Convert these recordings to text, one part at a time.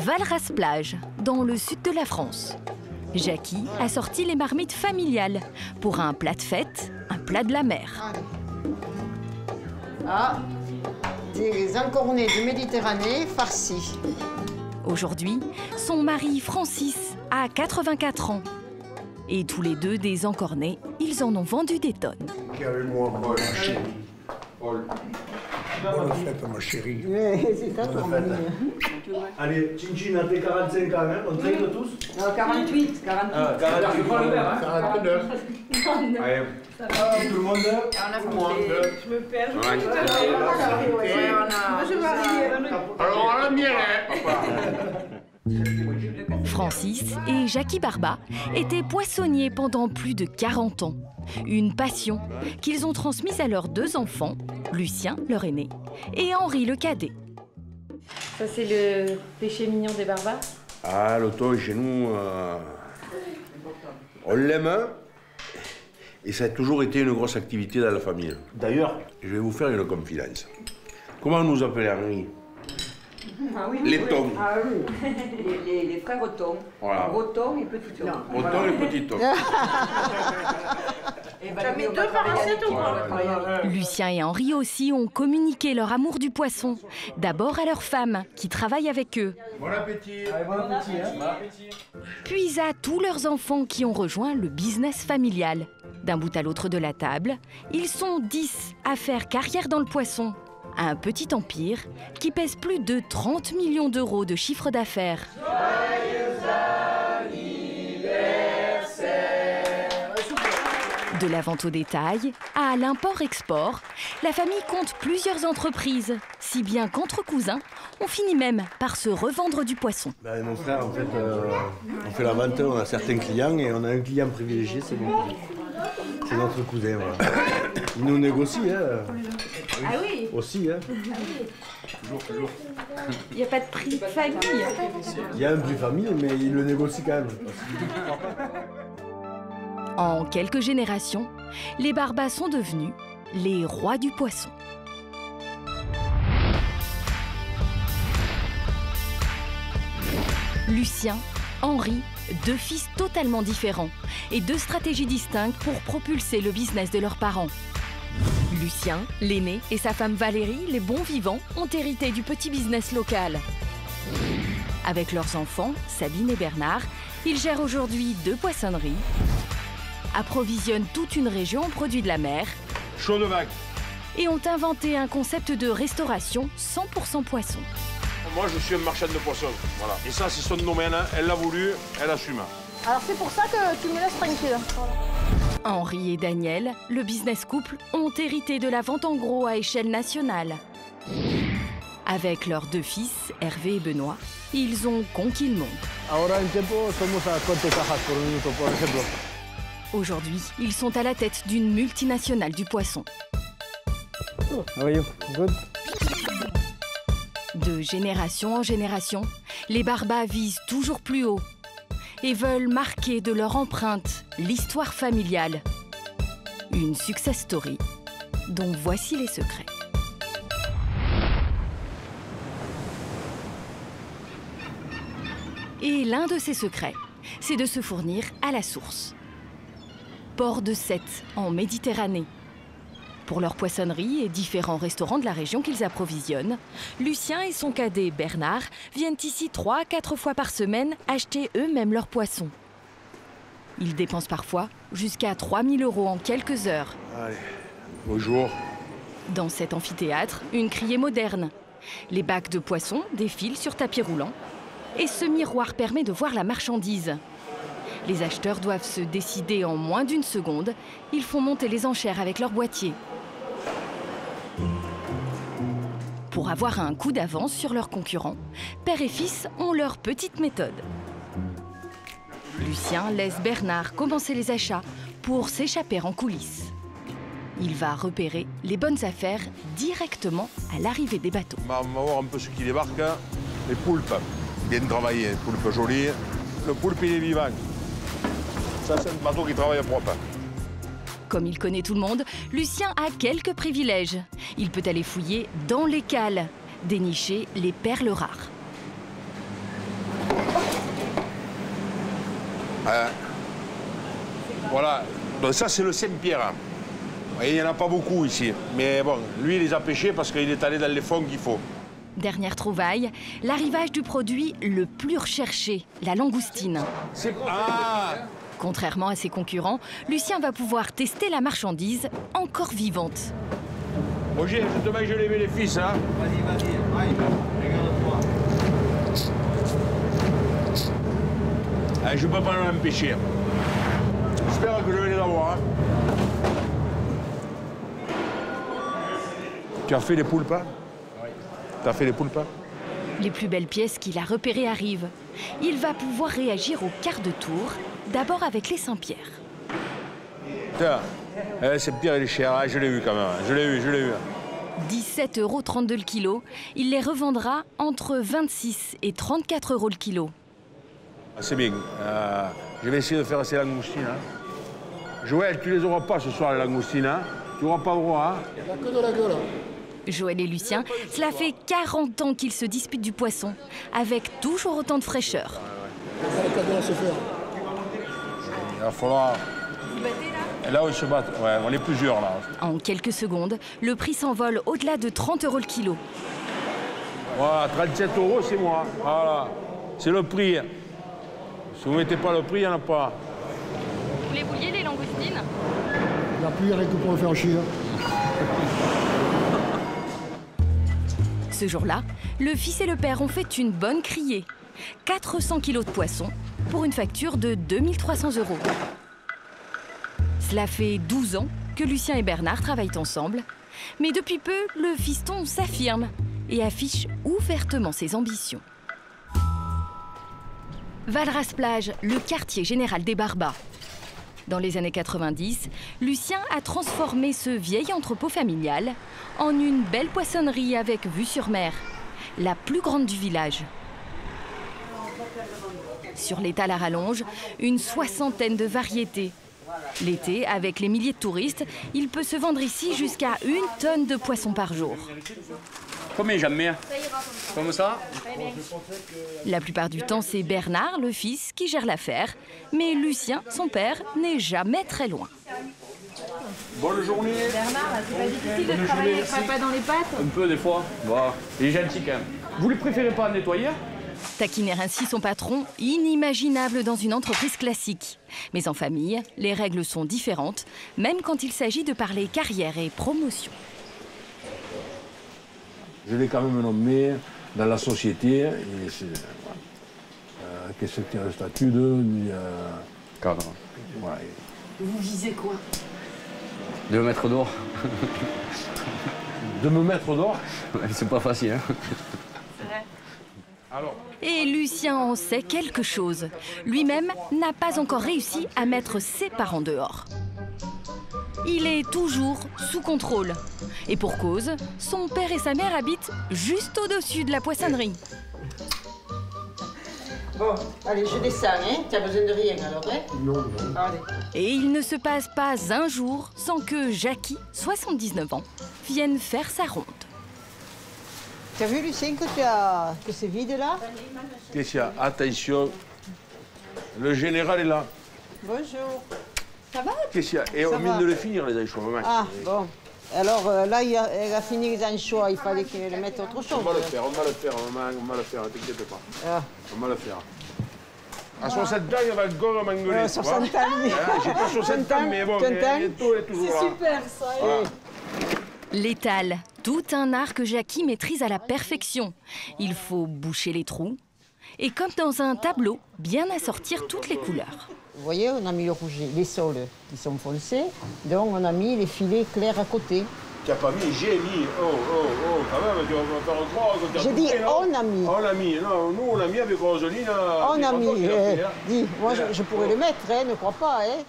Valras-Plage, dans le sud de la France. Jackie a sorti les marmites familiales pour un plat de fête, un plat de la mer. Ah, des encornets de Méditerranée farcis. Aujourd'hui, son mari Francis a 84 ans. Et tous les deux des encornets, ils en ont vendu des tonnes. Avec-moi, Paul, ma chérie. Paul. Bonne fête, ma chérie. C'est ça, ton mari. Allez, Chin à tes 45 ans, hein, on traite tous? Non, 48. 48. Ah, 48, je prends le verre, hein? 49. Allez, tout le monde? Je me perds. Alors, la mienne, Francis et Jackie Barba étaient poissonniers pendant plus de 40 ans. Une passion qu'ils ont transmise à leurs deux enfants, Lucien, leur aîné, et Henri, le cadet. Ça, c'est le péché mignon des Barbas. Ah, le thon, chez nous, on l'aime, hein, et ça a toujours été une grosse activité dans la famille. D'ailleurs, je vais vous faire une confidence. Comment on nous appelait Henri? Ah oui, les thons. Ah oui, les frères thons. Voilà. Gros thon et petit thon. Gros thon et petit thon. T'as mis 2 par assiette ou quoi? Lucien et Henri aussi ont communiqué leur amour du poisson. D'abord à leurs femmes, qui travaillent avec eux. Bon appétit. Allez, bon appétit, hein? Bon appétit. Puis à tous leurs enfants qui ont rejoint le business familial. D'un bout à l'autre de la table, ils sont 10 à faire carrière dans le poisson. Un petit empire qui pèse plus de 30 millions d'euros de chiffre d'affaires. De la vente au détail à l'import-export, la famille compte plusieurs entreprises, si bien qu'entre cousins, on finit même par se revendre du poisson. Ben, mon frère, en fait, on fait la vente, on a certains clients et on a un client privilégié, c'est mon cousin. C'est notre cousin, voilà. Il nous négocie, hein. Ah oui. Aussi, hein. Toujours. Il n'y a pas de prix de famille. Il y a un prix famille, mais il le négocie quand même. En quelques générations, les Barbas sont devenus les rois du poisson. Lucien, Henri, deux fils totalement différents et deux stratégies distinctes pour propulser le business de leurs parents. Lucien, l'aîné, et sa femme Valérie, les bons vivants, ont hérité du petit business local. Avec leurs enfants, Sabine et Bernard, ils gèrent aujourd'hui 2 poissonneries, approvisionnent toute une région en produits de la mer Chaud de vague. et ont inventé un concept de restauration 100% poisson. Moi, je suis un marchand de poissons, voilà. Et ça, c'est son domaine, hein. Elle l'a voulu, elle assume. Alors c'est pour ça que tu me laisses tranquille. Henri et Daniel, le business couple, ont hérité de la vente en gros à échelle nationale. Avec leurs 2 fils, Hervé et Benoît, ils ont conquis le monde. Ahora en tiempo somos a 4 cajas por minuto, por ejemplo. Aujourd'hui, ils sont à la tête d'une multinationale du poisson. How are you? Good. De génération en génération, les Barbas visent toujours plus haut et veulent marquer de leur empreinte l'histoire familiale. Une success story dont voici les secrets. Et l'un de ces secrets, c'est de se fournir à la source. Port de Sète, en Méditerranée. Pour leur poissonnerie et différents restaurants de la région qu'ils approvisionnent, Lucien et son cadet Bernard viennent ici 3 à 4 fois par semaine acheter eux-mêmes leurs poissons. Ils dépensent parfois jusqu'à 3 000 € en quelques heures. Allez, bonjour. Dans cet amphithéâtre, une criée moderne. Les bacs de poissons défilent sur tapis roulant et ce miroir permet de voir la marchandise. Les acheteurs doivent se décider en moins d'1 seconde. Ils font monter les enchères avec leur boîtier. Pour avoir un coup d'avance sur leurs concurrents, père et fils ont leur petite méthode. Lucien laisse Bernard commencer les achats pour s'échapper en coulisses. Il va repérer les bonnes affaires directement à l'arrivée des bateaux. On va voir un peu ce qui débarque. Les poulpes, bien travaillés, poulpes jolis. Le poulpe, il est vivant. Ça, c'est un bateau qui travaille propre. Comme il connaît tout le monde, Lucien a quelques privilèges. Il peut aller fouiller dans les cales, dénicher les perles rares. Voilà, donc ça c'est le Saint-Pierre. Il n'y en a pas beaucoup ici, mais bon, lui il les a pêchés parce qu'il est allé dans les fonds qu'il faut. Dernière trouvaille, l'arrivage du produit le plus recherché, la langoustine. Ah! Contrairement à ses concurrents, Lucien va pouvoir tester la marchandise encore vivante. Roger, je te mets les bénéfices, hein? Vas-y, regarde-toi. Je ne peux pas l'empêcher. J'espère que je vais les avoir. Hein. Tu as fait les poulpes? Oui. Tu as fait les poulpes? Les plus belles pièces qu'il a repérées arrivent. Il va pouvoir réagir au quart de tour, d'abord avec les Saint-Pierre. Tiens, Saint-Pierre il est cher, hein, je l'ai vu quand même, je l'ai vu. 17,32 € le kilo, il les revendra entre 26 et 34 € le kilo. C'est bien, je vais essayer de faire ces langoustines. Hein. Joël, tu les auras pas ce soir les langoustines, hein. Tu n'auras pas le droit. Hein. Il n'y a que de la gueule. Joël et Lucien, cela fait 40 ans qu'ils se disputent du poisson, avec toujours autant de fraîcheur. Il va falloir... Et là où ils se battent, ouais, on est plusieurs là. En quelques secondes, le prix s'envole au-delà de 30 € le kilo. Voilà, 37 € c'est moi. Voilà, c'est le prix. Si vous ne mettez pas le prix, il n'y en a pas. Vous les vouliez les langoustines? Il n'y a plus rien que pour le faire chier. Ce jour-là, le fils et le père ont fait une bonne criée. 400 kilos de poisson pour une facture de 2300 €. Cela fait 12 ans que Lucien et Bernard travaillent ensemble. Mais depuis peu, le fiston s'affirme et affiche ouvertement ses ambitions. Valras-Plage, le quartier général des Barbats. Dans les années 90, Lucien a transformé ce vieil entrepôt familial en une belle poissonnerie avec vue sur mer, la plus grande du village. Sur l'étal à rallonge, une soixantaine de variétés. L'été, avec les milliers de touristes, il peut se vendre ici jusqu'à 1 tonne de poissons par jour. Combien j'en mets? Comme ça? La plupart du temps, c'est Bernard, le fils, qui gère l'affaire. Mais Lucien, son père, n'est jamais très loin. Bonne journée. Bernard, c'est pas difficile de travailler avec papa dans les pattes? Un peu des fois. Bon, il est gentil quand même. Vous ne préférez pas nettoyer? Taquiner ainsi son patron, inimaginable dans une entreprise classique. Mais en famille, les règles sont différentes, même quand il s'agit de parler carrière et promotion. Je l'ai quand même nommé dans la société. Qu'est-ce que le statut de cadre. Voilà. Vous visez quoi? 2 mètres d'or. De me mettre dehors? C'est pas facile, hein. Alors. Et Lucien en sait quelque chose. Lui-même n'a pas encore réussi à mettre ses parents dehors. Il est toujours sous contrôle. Et pour cause, son père et sa mère habitent juste au-dessus de la poissonnerie. Bon, allez, je descends, hein. Tu as besoin de rien alors, hein? Non. Allez. Et il ne se passe pas un jour sans que Jackie, 79 ans, vienne faire sa ronde. Tu as vu, Lucien, que c'est vide là? Qu'est-ce qu'il y a? Attention. Le général est là. Bonjour. Ça va? Qu'est-ce qu'il y a? Et on vient de le finir, les anchois. Ah, bon. Alors là, elle a fini les anchois, il fallait qu'elle mette autre chose. On va le faire, on va le faire, ne t'inquiète pas. Ah. On va le faire. À 60 ans, il va encore m'engueuler. 60 ans, j'ai pas 60 ans, mais bon, bientôt, elle est toujours là. C'est super, ça. Voilà. L'étal, tout un art que Jackie maîtrise à la perfection. Il faut boucher les trous et, comme dans un tableau, bien assortir toutes les couleurs. Vous voyez, on a mis le rouge, les sols qui sont foncés, donc on a mis les filets clairs à côté. Tu n'as pas mis, j'ai mis. Oh, quand même, tu vas faire croire que tu as J'ai dit on a mis. On a mis, non, nous on a mis avec Roseline. On a mis, dis, moi je pourrais le mettre, hein, ne crois pas, hein.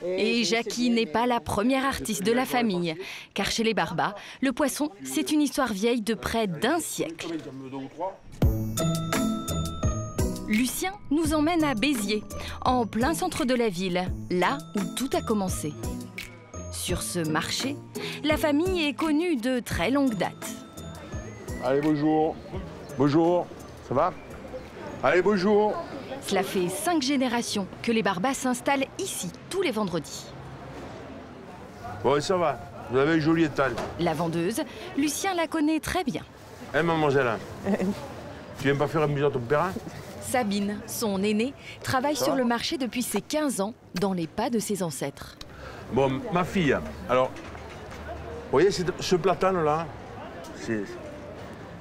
Et Jackie n'est pas la première artiste de la famille, car chez les Barbats, le poisson, c'est une histoire vieille de près d'1 siècle. Lucien nous emmène à Béziers, en plein centre de la ville, là où tout a commencé. Sur ce marché, la famille est connue de très longue date. Allez, bonjour. Bonjour. Ça va? Allez, bonjour. Cela fait 5 générations que les Barbas s'installent ici tous les vendredis. Bon, ça va. Vous avez un joli étal. La vendeuse, Lucien la connaît très bien. Hein, mademoiselle? Tu viens pas faire un bisou à ton père? Sabine, son aînée, travaille sur le marché depuis ses 15 ans, dans les pas de ses ancêtres. Bon, ma fille, alors, vous voyez ce platane-là,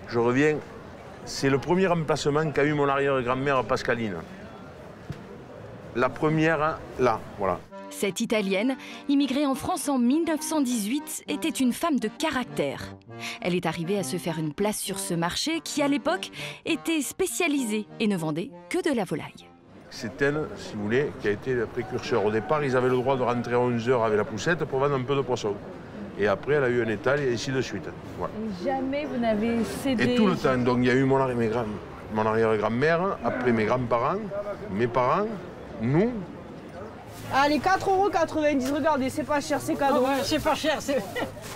je reviens, c'est le premier emplacement qu'a eu mon arrière-grand-mère Pascaline. La première, là, voilà. Cette Italienne, immigrée en France en 1918, était une femme de caractère. Elle est arrivée à se faire une place sur ce marché qui, à l'époque, était spécialisé et ne vendait que de la volaille. C'est elle, si vous voulez, qui a été le précurseur. Au départ, ils avaient le droit de rentrer à 11 h avec la poussette pour vendre un peu de poisson. Et après, elle a eu un étal et ainsi de suite. Voilà. Et jamais vous n'avez cédé? Et tout le temps. Donc, il y a eu mon arrière-grand-mère, après mes grands-parents, mes parents, nous. Allez, 4,90 €, regardez, c'est pas cher, c'est cadeau. Ah ouais, c'est pas cher, c'est...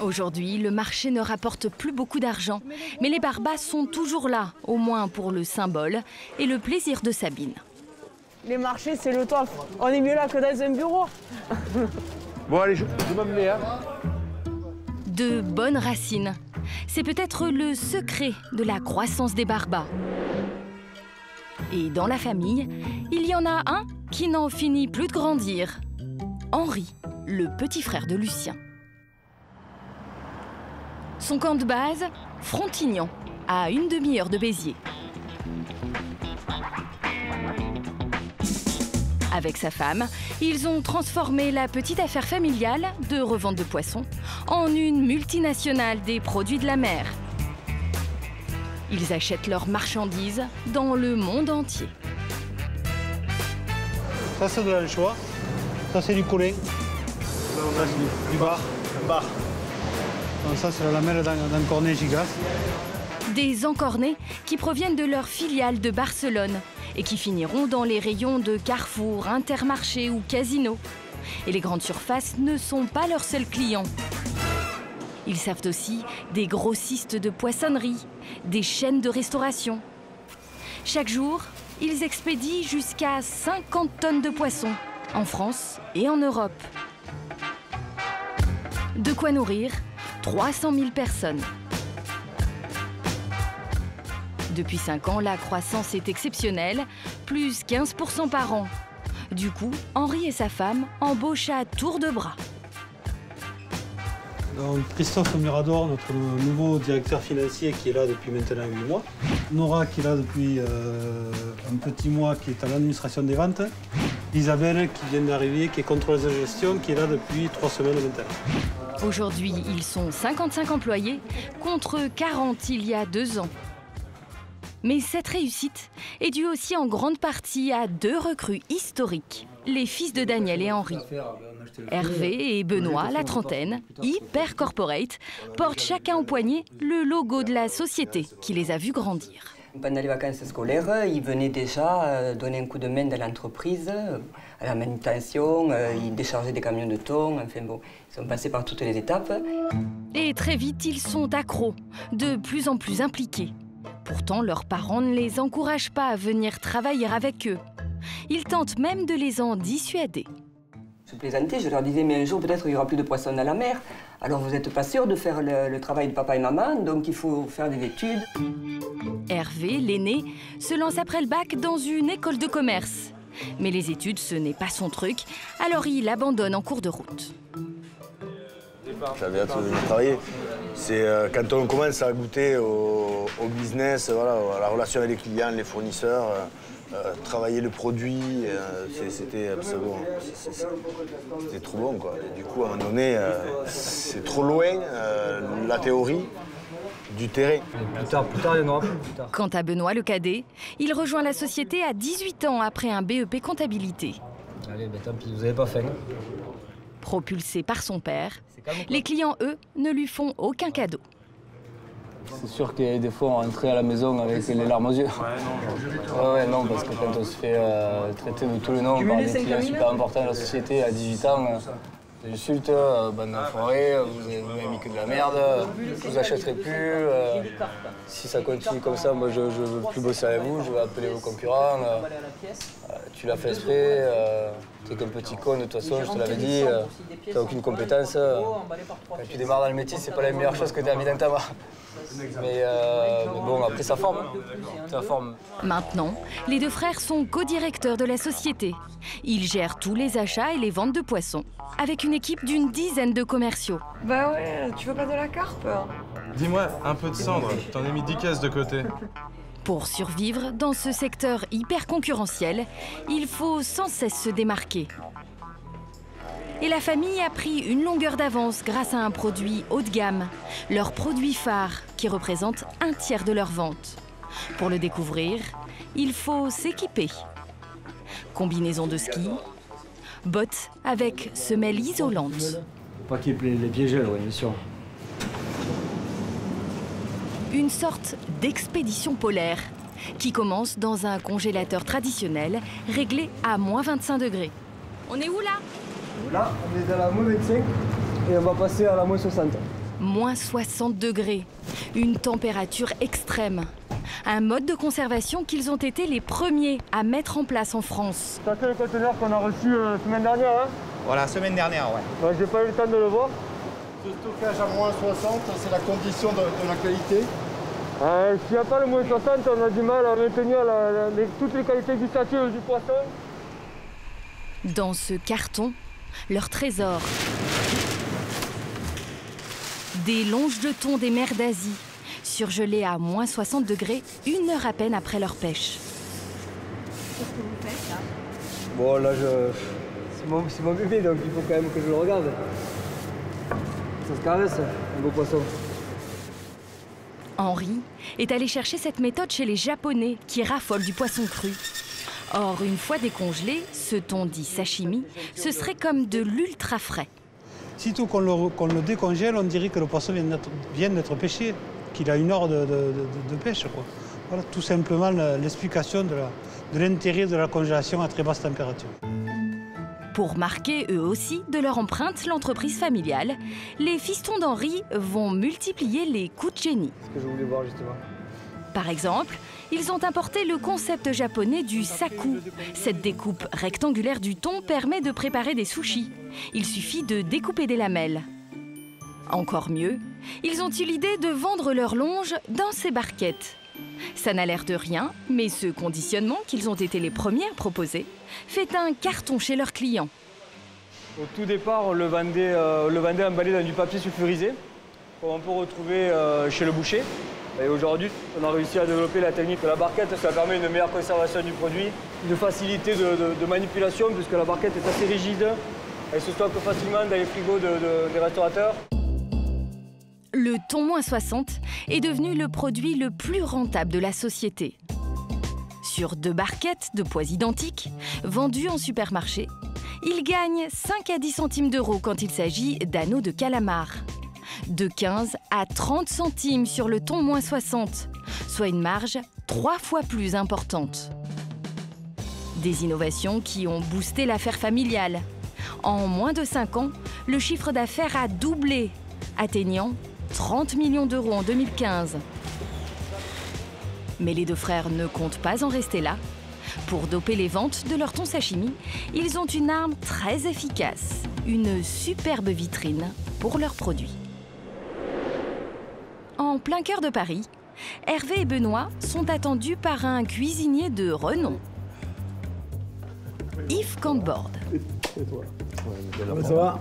Aujourd'hui, le marché ne rapporte plus beaucoup d'argent, mais les Barbas sont toujours là, au moins pour le symbole et le plaisir de Sabine. Les marchés, c'est le top. On est mieux là que dans un bureau. Bon, allez, je m'emmenais, hein. De bonnes racines. C'est peut-être le secret de la croissance des Barbas. Et dans la famille, il y en a un qui n'en finit plus de grandir. Henri, le petit frère de Lucien. Son camp de base, Frontignan, à une demi-heure de Béziers. Avec sa femme, ils ont transformé la petite affaire familiale de revente de poissons en une multinationale des produits de la mer. Ils achètent leurs marchandises dans le monde entier. Ça, c'est de l'anchois. Ça, c'est du coulet. Ça, c'est du bar. Donc, ça, c'est la lamelle d'encornet gigas. Des encornets qui proviennent de leur filiale de Barcelone et qui finiront dans les rayons de Carrefour, Intermarché ou Casino. Et les grandes surfaces ne sont pas leurs seuls clients. Ils servent aussi des grossistes de poissonnerie, des chaînes de restauration. Chaque jour, ils expédient jusqu'à 50 tonnes de poissons, en France et en Europe. De quoi nourrir 300 000 personnes. Depuis 5 ans, la croissance est exceptionnelle, plus 15% par an. Du coup, Henri et sa femme embauchent à tour de bras. Donc, Christophe Mirador, notre nouveau directeur financier qui est là depuis maintenant 8 mois. Nora qui est là depuis un petit mois, qui est à l'administration des ventes. Isabelle qui vient d'arriver, qui est contrôleuse de gestion, qui est là depuis 3 semaines maintenant. Aujourd'hui, ils sont 55 employés contre 40 il y a 2 ans. Mais cette réussite est due aussi en grande partie à 2 recrues historiques, les fils de Daniel et Henri. Hervé et Benoît, la trentaine, hyper corporate, portent chacun au poignet le logo de la société qui les a vus grandir. Pendant les vacances scolaires, ils venaient déjà donner un coup de main dans l'entreprise, à la manutention, ils déchargeaient des camions de thon, enfin bon, ils sont passés par toutes les étapes. Et très vite, ils sont accros, de plus en plus impliqués. Pourtant, leurs parents ne les encouragent pas à venir travailler avec eux. Ils tentent même de les en dissuader. Je plaisantais, je leur disais, mais un jour peut-être il n'y aura plus de poissons dans la mer. Alors vous n'êtes pas sûr de faire le travail de papa et maman, donc il faut faire des études. Hervé, l'aîné, se lance après le bac dans une école de commerce. Mais les études, ce n'est pas son truc, alors il abandonne en cours de route. J'avais hâte de venir travailler. C'est quand on commence à goûter au business, voilà, à la relation avec les clients, les fournisseurs, travailler le produit, c'était absolument, c'était trop bon, quoi. Et du coup, à un moment donné, c'est trop loin la théorie du terrain. Plus tard, il y en aura plus tard. Quant à Benoît, le cadet, il rejoint la société à 18 ans après un BEP comptabilité. Allez, ben tant pis, vous n'avez pas faim. Propulsé par son père, les clients, eux, ne lui font aucun cadeau. C'est sûr que des fois, on rentrait à la maison avec les larmes aux yeux. Ouais, non, parce que quand on se fait traiter de tous les noms par des clients super importants de la société à 18 ans, Des insultes, bande d'enfoirés, vous m'avez mis que de la merde, je vous achèterai plus. Si ça continue comme ça, moi je veux plus bosser avec vous, je vais appeler vos concurrents. Tu l'as fait exprès, t'es qu'un petit con, de toute façon, je te l'avais dit, t'as aucune compétence. Quand tu démarres dans le métier, c'est pas la meilleure chose que t'as mis dans ta main. Mais bon, après ça forme. Ça forme. Maintenant, les deux frères sont co-directeurs de la société. Ils gèrent tous les achats et les ventes de poissons, avec une équipe d'une dizaine de commerciaux. Bah ouais, tu veux pas de la carpe? Dis-moi, un peu de cendre, t'en ai mis 10 caisses de côté. Pour survivre dans ce secteur hyper concurrentiel, il faut sans cesse se démarquer. Et la famille a pris une longueur d'avance grâce à un produit haut de gamme, leur produit phare, qui représente un tiers de leurs ventes. Pour le découvrir, il faut s'équiper. Combinaison de ski, bottes avec semelles isolantes. Pas qu'il y ait les pieds gèles, oui, bien sûr. Une sorte d'expédition polaire qui commence dans un congélateur traditionnel réglé à moins 25 degrés. On est où là ? Là, on est dans la moins 25 et on va passer à la moins 60. Moins 60 degrés, une température extrême. Un mode de conservation qu'ils ont été les premiers à mettre en place en France. Ça c'est le conteneur qu'on a reçu la semaine dernière, hein? Voilà, semaine dernière, ouais. J'ai pas eu le temps de le voir. Ce stockage à moins 60, c'est la condition de la qualité. S'il n'y a pas le moins 60, on a du mal à maintenir toutes les qualités gustatives du poisson. Dans ce carton, leur trésor. Des longes de thon des mers d'Asie, surgelés à moins 60 degrés, 1 heure à peine après leur pêche. Qu'est-ce que vous faites là? Bon, là, c'est mon bébé, donc il faut quand même que je le regarde. Ça se caresse, un beau poisson. Henri est allé chercher cette méthode chez les Japonais qui raffolent du poisson cru. Or, une fois décongelé, ce thon dit sashimi, ce serait comme de l'ultra frais. Sitôt qu'on le décongèle, on dirait que le poisson vient d'être pêché, qu'il a 1 heure de pêche, quoi. Voilà tout simplement l'explication de l'intérêt de la congélation à très basse température. Pour marquer eux aussi de leur empreinte l'entreprise familiale, les fistons d'Henri vont multiplier les coups de génie. C'est ce que je voulais voir justement. Par exemple, ils ont importé le concept japonais du saku. Cette découpe rectangulaire du thon permet de préparer des sushis. Il suffit de découper des lamelles. Encore mieux, ils ont eu l'idée de vendre leurs longes dans ces barquettes. Ça n'a l'air de rien, mais ce conditionnement qu'ils ont été les premiers à proposer fait un carton chez leurs clients. Au tout départ, on le vendait emballé dans du papier sulfurisé, comme on peut retrouver chez le boucher. Et aujourd'hui, on a réussi à développer la technique de la barquette. Ça permet une meilleure conservation du produit, une facilité de manipulation, puisque la barquette est assez rigide. Elle se stocke facilement dans les frigos des restaurateurs. Le thon moins 60 est devenu le produit le plus rentable de la société. Sur 2 barquettes de poids identiques, vendues en supermarché, il gagne 5 à 10 centimes d'euros quand il s'agit d'anneaux de calamar. De 15 à 30 centimes sur le thon moins 60, soit une marge 3 fois plus importante. Des innovations qui ont boosté l'affaire familiale. En moins de 5 ans, le chiffre d'affaires a doublé, atteignant 30 millions d'euros en 2015. Mais les deux frères ne comptent pas en rester là. Pour doper les ventes de leur thon sashimi, ils ont une arme très efficace, une superbe vitrine pour leurs produits. En plein cœur de Paris, Hervé et Benoît sont attendus par un cuisinier de renom. Yves Cantbord. Ça va ?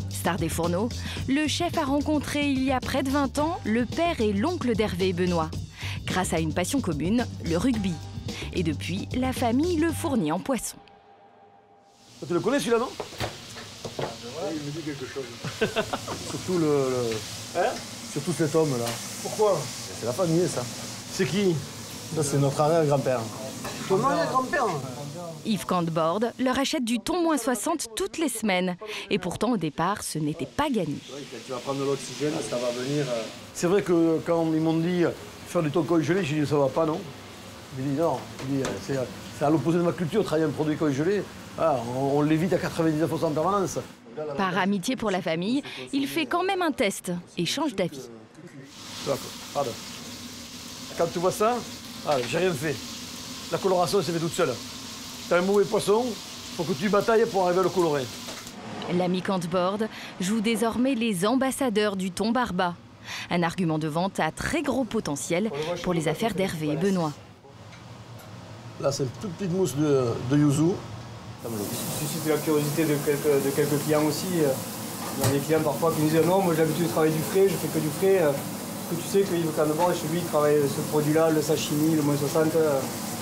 Star des fourneaux, le chef a rencontré il y a près de 20 ans le père et l'oncle d'Hervé et Benoît, grâce à une passion commune, le rugby. Et depuis, la famille le fournit en poisson. Tu le connais celui-là, non? Ouais, il me dit quelque chose. Surtout surtout cet homme-là. Pourquoi? C'est la famille, ça. C'est qui? Ça, c'est notre arrière-grand-père. Ton arrière-grand-père? Yves Cantbord leur achète du thon moins 60 toutes les semaines. Et pourtant, au départ, ce n'était pas gagné. Tu vas prendre de l'oxygène, ça va venir. C'est vrai que quand ils m'ont dit faire du thon congelé, j'ai dit ça va pas, non? J'ai dit non. C'est à l'opposé de ma culture, travailler un produit congelé. Ah, on l'évite à 99% de permanence. Par amitié pour la famille, il fait quand même un test et change d'avis. D'accord, regarde. Quand tu vois ça, j'ai rien fait. La coloration s'est fait toute seule. T'as un mauvais poisson, faut que tu batailles pour arriver à le colorer. L'ami Cantboard joue désormais les ambassadeurs du thon Barba. Un argument de vente à très gros potentiel pour les affaires d'Hervé et Benoît. Là, c'est une toute petite mousse de yuzu. Il suscite la curiosité de quelques clients aussi. Il y a des clients parfois qui nous disent non, moi j'ai l'habitude de travailler du frais, je fais que du frais. Que tu sais que Yves Cantboard, chez lui, il travaille ce produit-là, le sashimi, le moins 60.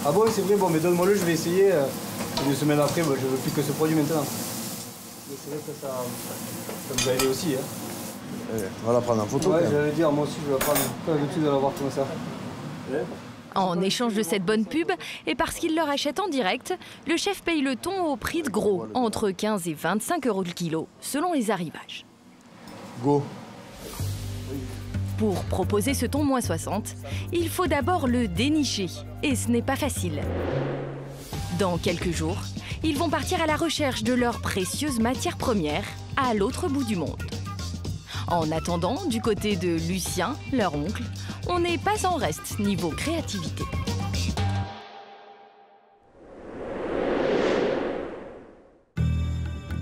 Ah bon, c'est vrai, bon, mais donne-moi-le, je vais essayer. Et 2 semaines après, moi, je ne veux plus que ce produit maintenant. Mais c'est vrai que ça nous a aidé aussi. Hein. On va la prendre en photo. Ouais, j'allais dire, moi aussi, je vais la prendre. J'ai l'habitude de la voir comme ça. En échange de cette bonne pub, et parce qu'il leur achète en direct, le chef paye le thon au prix de gros, entre 15 et 25 € le kilo, selon les arrivages. Go. Pour proposer ce thon moins 60, il faut d'abord le dénicher, et ce n'est pas facile. Dans quelques jours, ils vont partir à la recherche de leurs précieuses matières premières à l'autre bout du monde. En attendant, du côté de Lucien, leur oncle, on n'est pas en reste niveau créativité.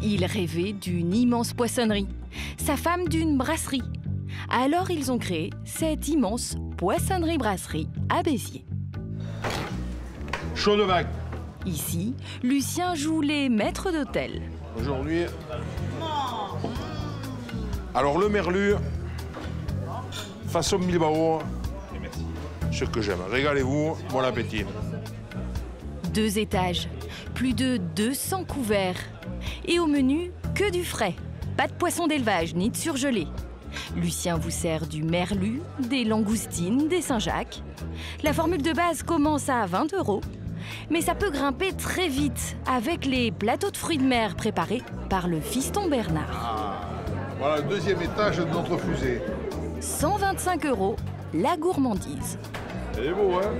Il rêvait d'une immense poissonnerie, sa femme d'une brasserie. Alors ils ont créé cette immense poissonnerie-brasserie à Béziers. Chaud de vague. Ici, Lucien joue les maîtres d'hôtel. Aujourd'hui, alors le merlu, façon Bilbao, ce que j'aime. Régalez-vous, bon appétit. 2 étages, plus de 200 couverts. Et au menu, que du frais. Pas de poisson d'élevage ni de surgelé. Lucien vous sert du merlu, des langoustines, des Saint-Jacques. La formule de base commence à 20 €, mais ça peut grimper très vite avec les plateaux de fruits de mer préparés par le fiston Bernard. Voilà le 2e étage de notre fusée. 125 €, la gourmandise. Elle est beau, hein?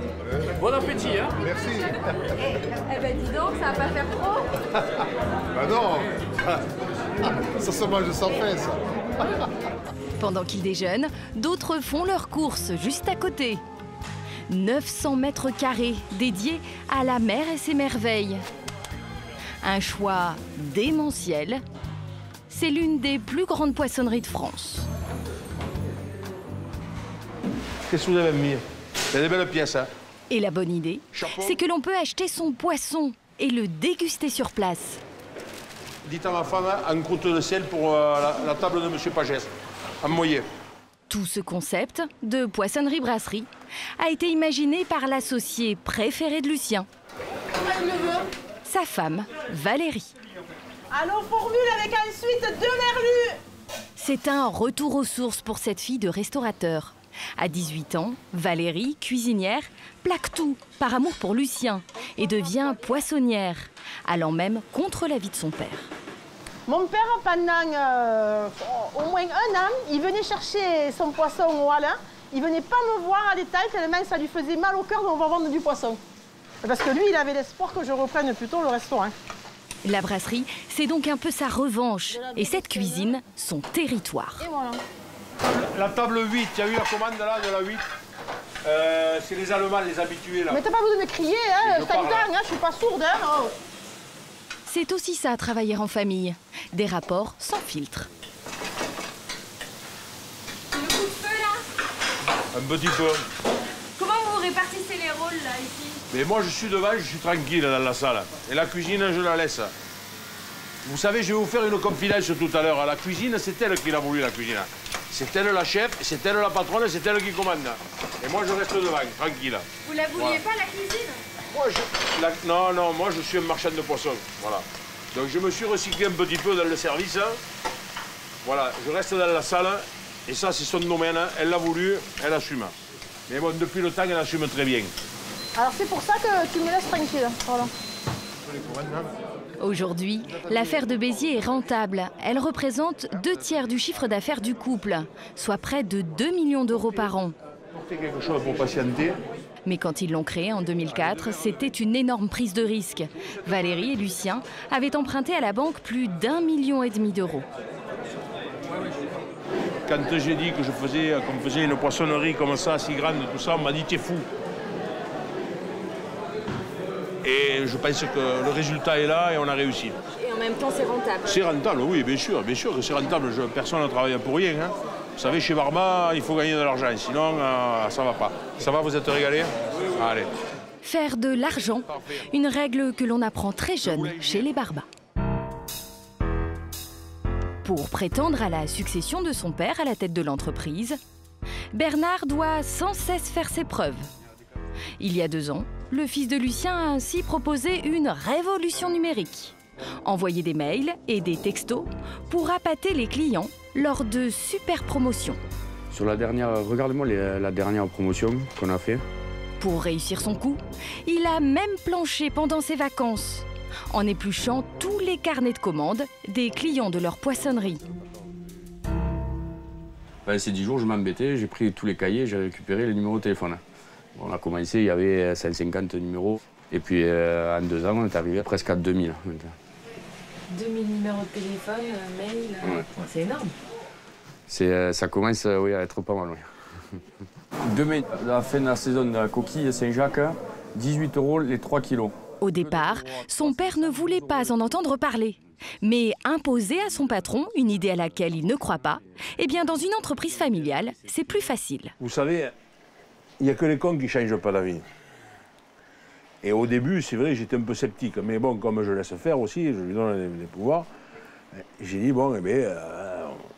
Bon appétit, hein? Merci. Eh ben dis donc, ça va pas faire trop. Bah non, ça se mange sans faim, ça. Pendant qu'ils déjeunent, d'autres font leurs courses juste à côté. 900 mètres carrés dédiés à la mer et ses merveilles. Un choix démentiel. C'est l'une des plus grandes poissonneries de France. Qu'est-ce que vous avez mis? Il y a des belles pièces, hein? Et la bonne idée, c'est que l'on peut acheter son poisson et le déguster sur place. Dites à ma femme, un croûte de sel pour la table de Monsieur Pagès, à Moyer. Tout ce concept de poissonnerie-brasserie a été imaginé par l'associé préféré de Lucien, sa femme Valérie. Alors formule avec ensuite 2 merlus. C'est un retour aux sources pour cette fille de restaurateur. À 18 ans, Valérie, cuisinière, plaque tout par amour pour Lucien et devient poissonnière, allant même contre l'avis de son père. Mon père, pendant au moins 1 an, il venait chercher son poisson au Halin. Il venait pas me voir à détail tellement ça lui faisait mal au cœur de me vendre du poisson. Parce que lui, il avait l'espoir que je reprenne plutôt le restaurant. La brasserie, c'est donc un peu sa revanche. Et cette cuisine, son territoire. Et voilà. La table 8, il y a eu la commande là de la 8. C'est les Allemands, les habitués là. Mais t'as pas besoin de crier, hein, je t'entends, hein, je suis pas sourde. Hein, oh. C'est aussi ça, travailler en famille. Des rapports sans filtre. Le coup de feu là? Un petit peu. Comment vous répartissez les rôles là ici? Mais moi je suis devant, je suis tranquille dans la salle. Et la cuisine, je la laisse. Vous savez, je vais vous faire une confidence tout à l'heure. La cuisine, c'est elle qui l'a voulu, la cuisine. C'est elle la chef, c'est elle la patronne, c'est elle qui commande. Et moi je reste devant, tranquille. Vous la vouliez pas la cuisine? Moi, non, moi je suis un marchand de poissons. Voilà. Donc je me suis recyclé un petit peu dans le service. Voilà, je reste dans la salle. Et ça, c'est son domaine. Elle l'a voulu, elle assume. Mais bon, depuis le temps, elle assume très bien. Alors c'est pour ça que tu me laisses tranquille. Voilà. Aujourd'hui, l'affaire de Béziers est rentable. Elle représente 2/3 du chiffre d'affaires du couple, soit près de 2 millions d'euros par an. Portez quelque chose pour patienter. Mais quand ils l'ont créé en 2004, c'était une énorme prise de risque. Valérie et Lucien avaient emprunté à la banque plus d'1,5 million d'euros. Quand j'ai dit que qu'on faisait une poissonnerie comme ça, si grande, tout ça, on m'a dit t'es fou. Et je pense que le résultat est là et on a réussi. Et en même temps, c'est rentable. C'est rentable, oui, bien sûr que c'est rentable. Personne ne travaille pour rien. Hein. Vous savez, chez Barba, il faut gagner de l'argent, sinon ça ne va pas. Ça va, vous êtes régalés? Allez. Faire de l'argent, une règle que l'on apprend très jeune chez les Barba. Pour prétendre à la succession de son père à la tête de l'entreprise, Bernard doit sans cesse faire ses preuves. Il y a 2 ans, le fils de Lucien a ainsi proposé une révolution numérique. Envoyer des mails et des textos pour appâter les clients lors de super promotions. Sur la dernière, regarde-moi la dernière promotion qu'on a fait. Pour réussir son coup, il a même planché pendant ses vacances, en épluchant tous les carnets de commandes des clients de leur poissonnerie. Ces 10 jours, je m'embêtais, j'ai pris tous les cahiers, j'ai récupéré les numéros de téléphone. On a commencé, il y avait 150 numéros. Et puis en 2 ans, on est arrivé presque à 2000. 2000 numéros de téléphone, mail, ouais. C'est énorme. Ça commence à être pas mal. Oui. Demain, à la fin de la saison de la coquille Saint-Jacques, 18 € les 3 kilos. Au départ, son père ne voulait pas en entendre parler. Mais imposer à son patron une idée à laquelle il ne croit pas, eh bien dans une entreprise familiale, c'est plus facile. Vous savez, il n'y a que les cons qui ne changent pas d'avis. Et au début, c'est vrai, j'étais un peu sceptique. Mais bon, comme je laisse faire aussi, je lui donne des pouvoirs, j'ai dit, bon,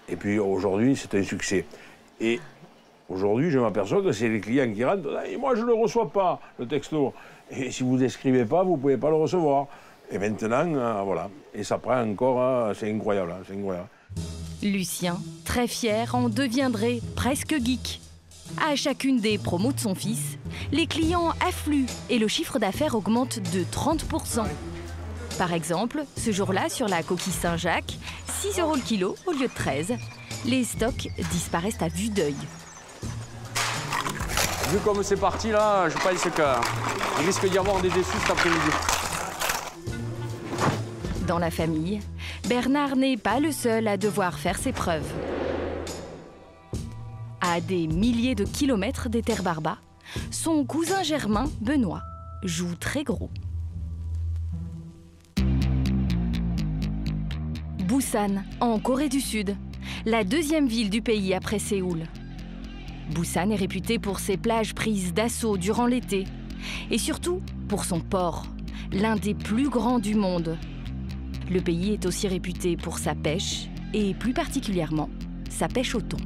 et puis aujourd'hui, c'est un succès. Et aujourd'hui, je m'aperçois que c'est les clients qui rentrent, et moi, je ne le reçois pas, le texto. Et si vous n'écrivez pas, vous ne pouvez pas le recevoir. Et maintenant, voilà. Et ça prend encore, c'est incroyable, c'est incroyable. Lucien, très fier, en deviendrait presque geek. À chacune des promos de son fils, les clients affluent et le chiffre d'affaires augmente de 30%. Par exemple, ce jour-là, sur la coquille Saint-Jacques, 6 € le kilo au lieu de 13. Les stocks disparaissent à vue d'œil. Vu comme c'est parti là, je pense qu'il risque d'y avoir des déçus cet après-midi. Dans la famille, Bernard n'est pas le seul à devoir faire ses preuves. À des milliers de kilomètres des terres Barba, son cousin germain, Benoît, joue très gros. Busan, en Corée du Sud, la 2e ville du pays après Séoul. Busan est réputé pour ses plages prises d'assaut durant l'été et surtout pour son port, l'un des plus grands du monde. Le pays est aussi réputé pour sa pêche et plus particulièrement sa pêche au thon.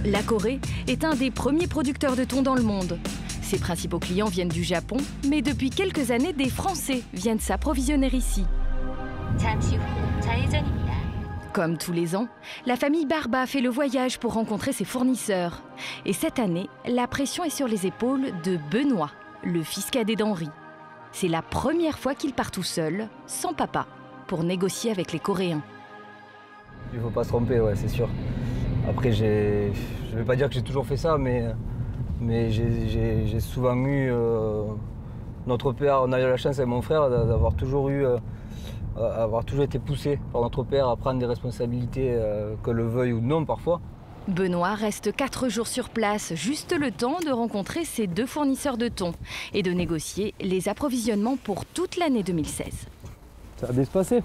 La Corée est un des premiers producteurs de thon dans le monde. Ses principaux clients viennent du Japon, mais depuis quelques années, des Français viennent s'approvisionner ici. Comme tous les ans, la famille Barba fait le voyage pour rencontrer ses fournisseurs. Et cette année, la pression est sur les épaules de Benoît, le fils cadet d'Henri. C'est la première fois qu'il part tout seul, sans papa, pour négocier avec les Coréens. Il ne faut pas se tromper, ouais, c'est sûr. Après, je ne vais pas dire que j'ai toujours fait ça, mais j'ai souvent eu... notre père, on a eu la chance avec mon frère d'avoir toujours été poussé par notre père à prendre des responsabilités, que le veuille ou non parfois. Benoît reste 4 jours sur place, juste le temps de rencontrer ses 2 fournisseurs de thon et de négocier les approvisionnements pour toute l'année 2016. Ça va bien se passer.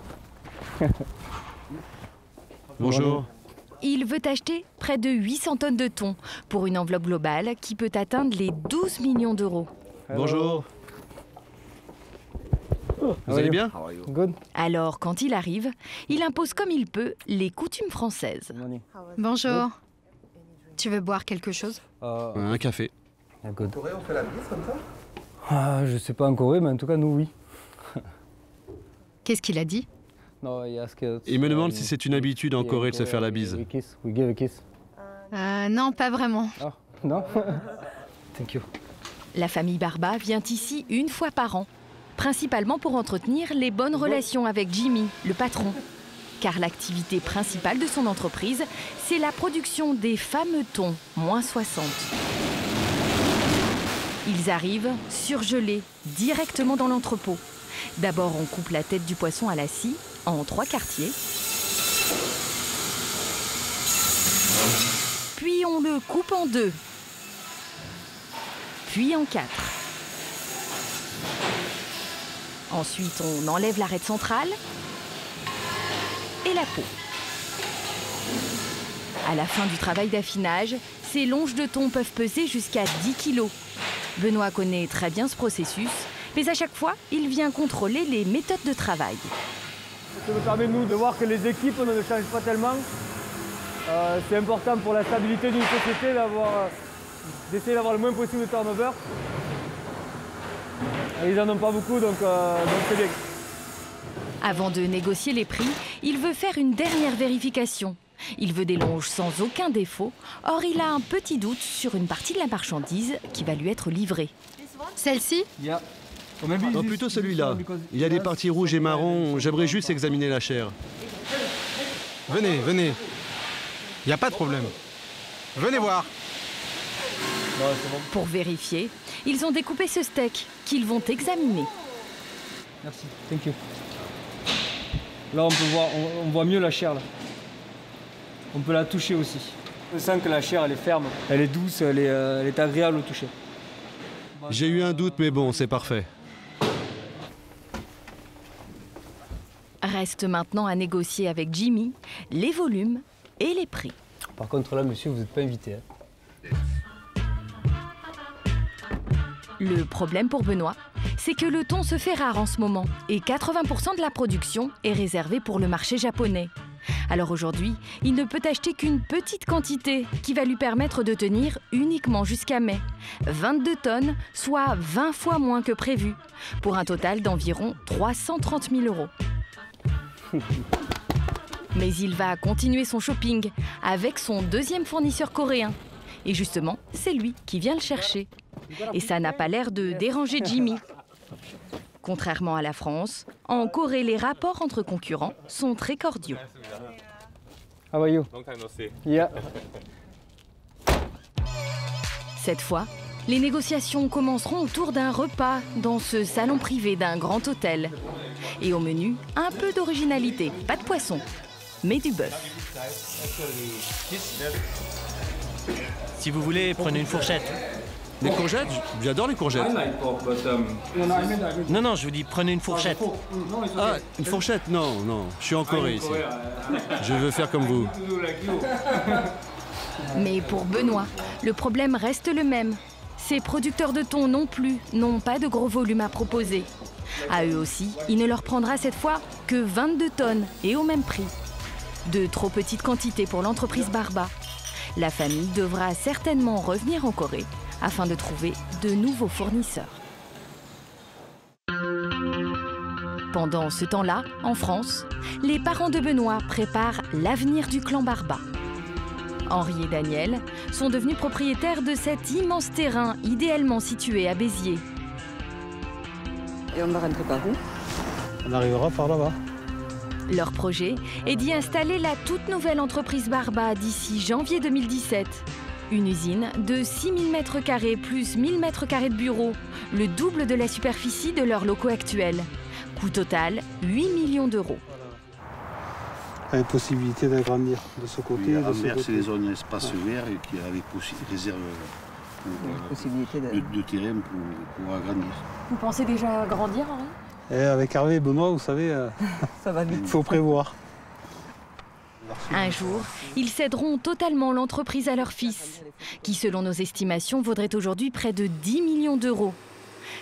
Bonjour. Il veut acheter près de 800 tonnes de thon pour une enveloppe globale qui peut atteindre les 12 millions d'euros. Bonjour. Vous allez bien? Good. Alors, quand il arrive, il impose comme il peut les coutumes françaises. Bonjour. Tu veux boire quelque chose? Un café. En Corée, on fait la bise comme ça? Je sais pas en Corée, mais en tout cas, nous, oui. Qu'est-ce qu'il a dit? Il me demande si c'est une habitude en Corée de se faire la bise. Non, pas vraiment. Ah, non? Thank you. La famille Barba vient ici une fois par an, principalement pour entretenir les bonnes relations avec Jimmy, le patron. Car l'activité principale de son entreprise, c'est la production des fameux thons -60. Ils arrivent surgelés directement dans l'entrepôt. D'abord, on coupe la tête du poisson à la scie en 3 quartiers. Puis on le coupe en 2. Puis en 4. Ensuite, on enlève l'arête centrale et la peau. À la fin du travail d'affinage, ces longes de thon peuvent peser jusqu'à 10 kg. Benoît connaît très bien ce processus, mais à chaque fois, il vient contrôler les méthodes de travail. Ça nous permet, nous, de voir que les équipes ne changent pas tellement. C'est important pour la stabilité d'une société d'essayer d'avoir le moins possible de turnover. Et ils n'en ont pas beaucoup, donc c'est bien. Avant de négocier les prix, il veut faire une dernière vérification. Il veut des longes sans aucun défaut. Or, il a un petit doute sur une partie de la marchandise qui va lui être livrée. Celle-ci? Non, plutôt celui-là. Il y a des parties rouges et marron. J'aimerais juste examiner la chair. Venez, venez. Il n'y a pas de problème. Venez voir. Pour vérifier, ils ont découpé ce steak qu'ils vont examiner. Merci, thank you. Là, on peut voir, on voit mieux la chair. Là. On peut la toucher aussi. On sent que la chair, elle est ferme, elle est douce, elle est agréable au toucher. J'ai eu un doute, mais bon, c'est parfait. Reste maintenant à négocier avec Jimmy les volumes et les prix. Par contre, là, monsieur, vous n'êtes pas invité. Le problème pour Benoît, c'est que le thon se fait rare en ce moment et 80% de la production est réservée pour le marché japonais. Alors aujourd'hui, il ne peut acheter qu'une petite quantité qui va lui permettre de tenir uniquement jusqu'à mai. 22 tonnes, soit 20 fois moins que prévu, pour un total d'environ 330 000 €. Mais il va continuer son shopping avec son deuxième fournisseur coréen. Et justement, c'est lui qui vient le chercher. Et ça n'a pas l'air de déranger Jimmy. Contrairement à la France, en Corée, les rapports entre concurrents sont très cordiaux. How are you? Yeah. Cette fois, les négociations commenceront autour d'un repas dans ce salon privé d'un grand hôtel. Et au menu, un peu d'originalité, pas de poisson, mais du bœuf. Si vous voulez, prenez une fourchette. Les courgettes? J'adore les courgettes. Non, non, je vous dis, prenez une fourchette. Ah, une fourchette? Non, non, je suis en Corée ici. Je veux faire comme vous. Mais pour Benoît, le problème reste le même. Ces producteurs de thon non plus n'ont pas de gros volume à proposer. À eux aussi, il ne leur prendra cette fois que 22 tonnes et au même prix. De trop petites quantités pour l'entreprise Barba. La famille devra certainement revenir en Corée afin de trouver de nouveaux fournisseurs. Pendant ce temps-là, en France, les parents de Benoît préparent l'avenir du clan Barba. Henri et Daniel sont devenus propriétaires de cet immense terrain idéalement situé à Béziers. Et on va rentrer par où? On arrivera par là-bas. Leur projet est d'y installer la toute nouvelle entreprise Barba d'ici janvier 2017. Une usine de 6000 m² plus 1000 m² de bureaux, le double de la superficie de leurs locaux actuels. Coût total, 8 millions d'euros. Avec possibilité d'agrandir de ce côté et de ce côté. C'est les zones espace vert et qui avec réserve de terrain pour agrandir. Vous pensez déjà agrandir, Henri? Avec Hervé et Benoît, vous savez, ça va vite. Il faut prévoir. Un jour, ils céderont totalement l'entreprise à leur fils, qui selon nos estimations vaudrait aujourd'hui près de 10 millions d'euros.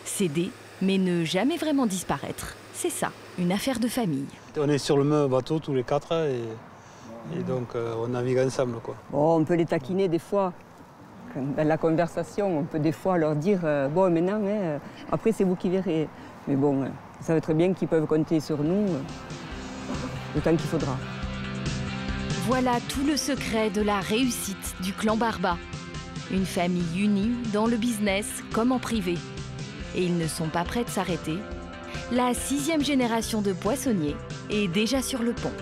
Céder, mais ne jamais vraiment disparaître, c'est ça, une affaire de famille. On est sur le même bateau tous les quatre et donc on navigue ensemble, quoi. Bon, on peut les taquiner des fois. Dans la conversation, on peut des fois leur dire bon, maintenant, après c'est vous qui verrez. Mais bon, ils savent très bien qu'ils peuvent compter sur nous le temps qu'il faudra. Voilà tout le secret de la réussite du clan Barba. Une famille unie dans le business comme en privé. Et ils ne sont pas prêts de s'arrêter. La 6e génération de poissonniers est déjà sur le pont.